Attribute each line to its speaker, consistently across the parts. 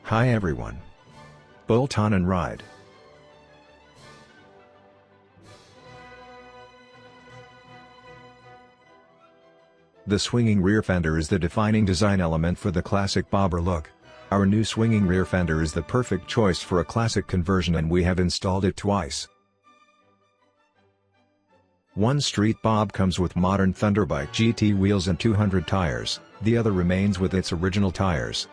Speaker 1: Hi everyone. Bolt on and ride. The swinging rear fender is the defining design element for the classic bobber look. Our new swinging rear fender is the perfect choice for a classic conversion, and we have installed it twice. One street bob comes with modern Thunderbike GT wheels and 200 tires, the other remains with its original tires.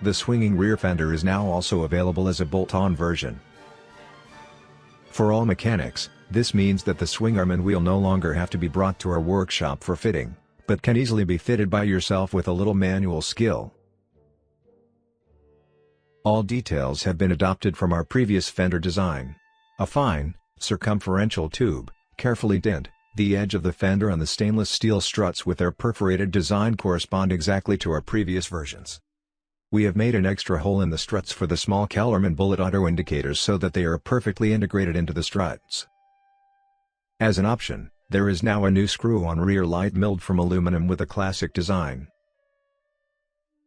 Speaker 1: The swinging rear fender is now also available as a bolt-on version. For all mechanics, this means that the swingarm and wheel no longer have to be brought to our workshop for fitting, but can easily be fitted by yourself with a little manual skill. All details have been adopted from our previous fender design. A fine, circumferential tube, carefully dinned, the edge of the fender and the stainless steel struts with their perforated design correspond exactly to our previous versions. We have made an extra hole in the struts for the small Kellermann bullet auto indicators so that they are perfectly integrated into the struts. As an option, there is now a new screw-on rear light milled from aluminum with a classic design.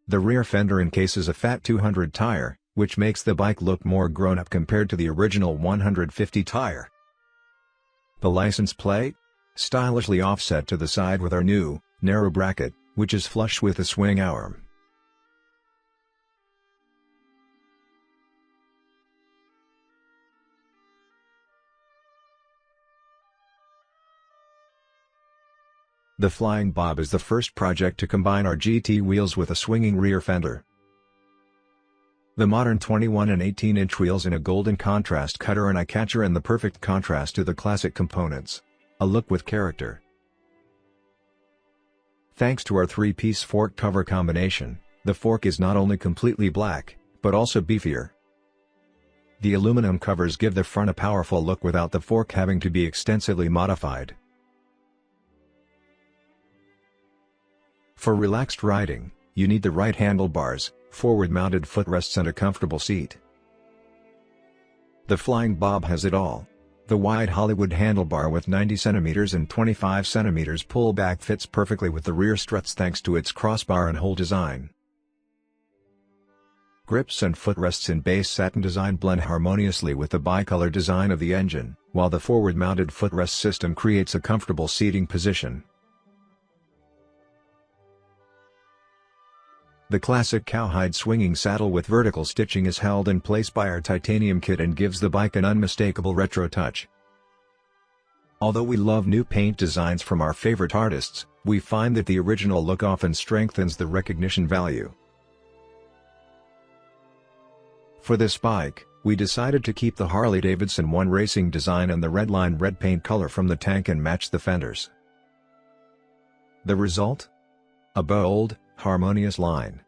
Speaker 1: The rear fender encases a fat 200 tire, which makes the bike look more grown-up compared to the original 150 tire. The license plate? Stylishly offset to the side with our new, narrow bracket, which is flush with the swing arm. The Flying Bob is the first project to combine our GT wheels with a swinging rear fender. The modern 21 and 18-inch wheels in a golden contrast cut are an eye-catcher and the perfect contrast to the classic components. A look with character. Thanks to our 3-piece fork cover combination, the fork is not only completely black, but also beefier. The aluminum covers give the front a powerful look without the fork having to be extensively modified. For relaxed riding, you need the right handlebars, forward-mounted footrests and a comfortable seat. The Flying Bob has it all. The wide Hollywood handlebar with 90 cm and 25 cm pullback fits perfectly with the rear struts thanks to its crossbar and hole design. Grips and footrests in base satin design blend harmoniously with the bicolor design of the engine, while the forward-mounted footrest system creates a comfortable seating position. The classic cowhide swinging saddle with vertical stitching is held in place by our titanium kit and gives the bike an unmistakable retro touch. Although we love new paint designs from our favorite artists, we find that the original look often strengthens the recognition value. For this bike, we decided to keep the Harley-Davidson 1 racing design and the redline red paint color from the tank and match the fenders. The result? A bold, harmonious line.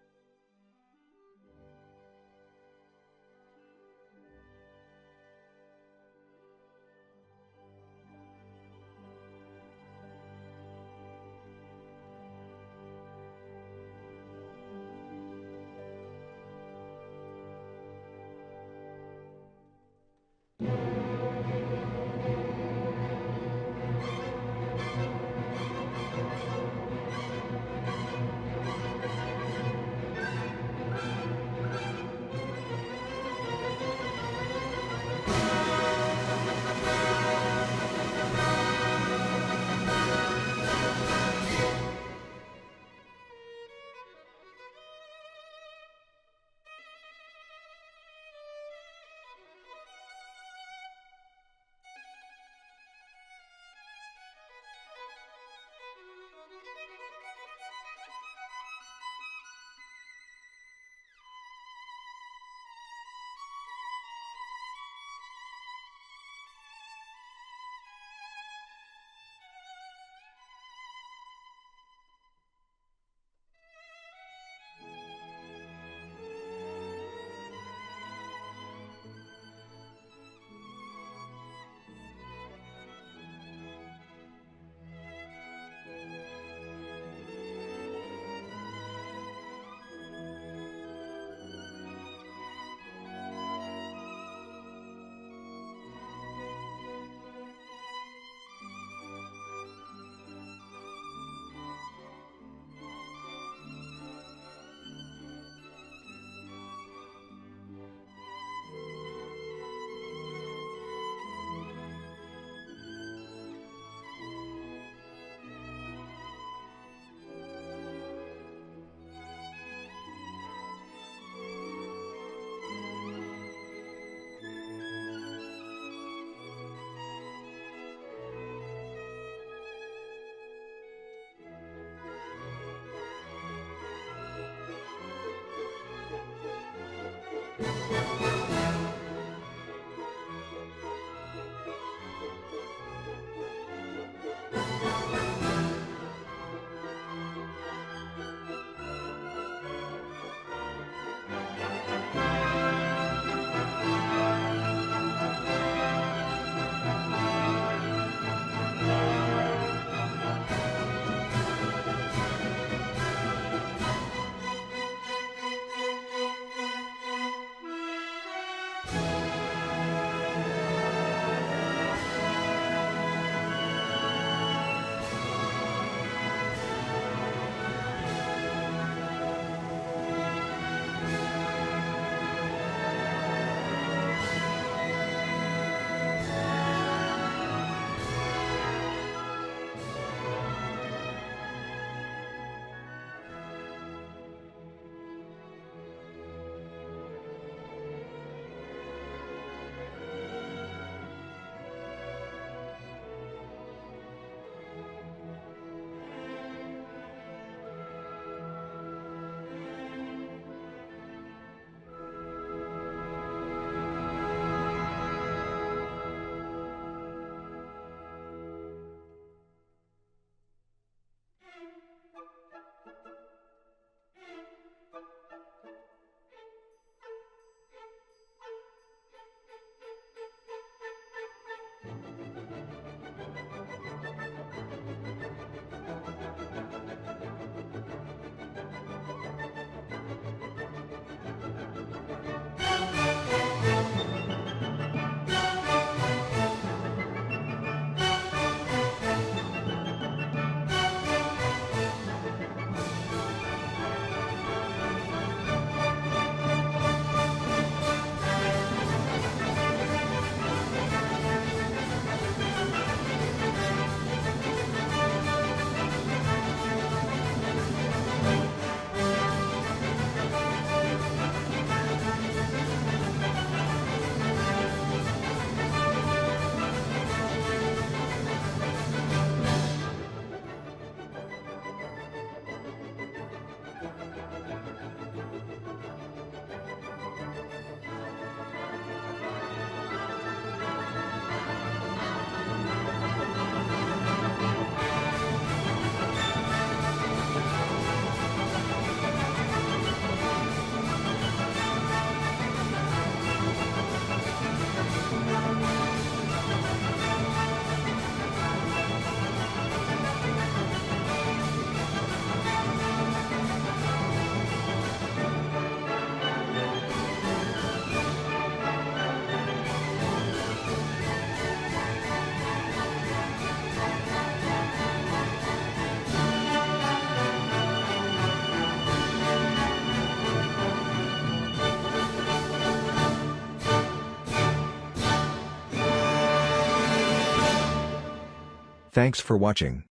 Speaker 1: Thanks for watching.